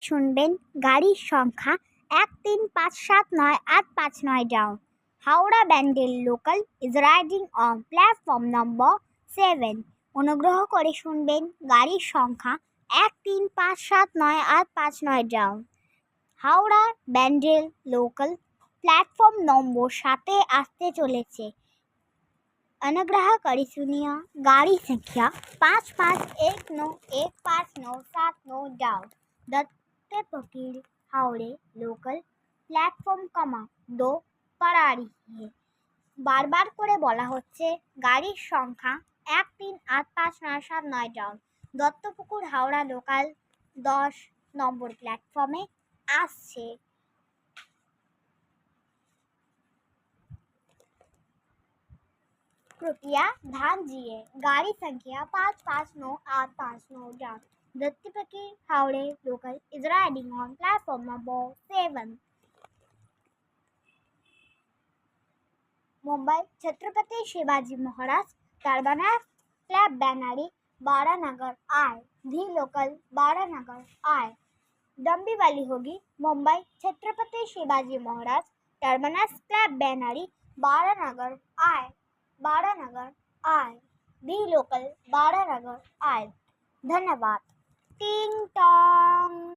শুনবেন গাড়ির সংখ্যা 1357985 down. Howrah Bandel local is riding on platform number 7। অনুগ্রহ করে শুনবেন গাড়ির সংখ্যা 1357985 down. Howrah Bandel local platform number 7 আসতে চলেছে। अनुग्रह করে सुनिए गाड़ी संख्या 55191597 डाउन। दत्त फकीर हावड़े लोकल प्लेटफॉर्म कमा 2 पर आ रही है। বারবার করে বলা হচ্ছে গাড়ির সংখ্যা 1385979 ডাউন। দত্তপুকুর হাওড়া লোকাল 10 নম্বর প্ল্যাটফর্মে আসছে। कृपया ध्यान दीजिए गाड़ी संख्या 559859 डाउन। दत्तपकी हावड़े local is riding on platform number 7। Mumbai Chhatrapati Shivaji Maharaj terminus क्लब बैनारी 12 नगर आए। भी लोकल 12 नगर आए। डंबी वाली होगी मुंबई छत्रपति शिवाजी महाराज टर्मिनस क्लब बैनारी 12 नगर आए। 12 नगर आए। भी लोकल 12 नगर आए। धन्यवाद। टिंग टोंग।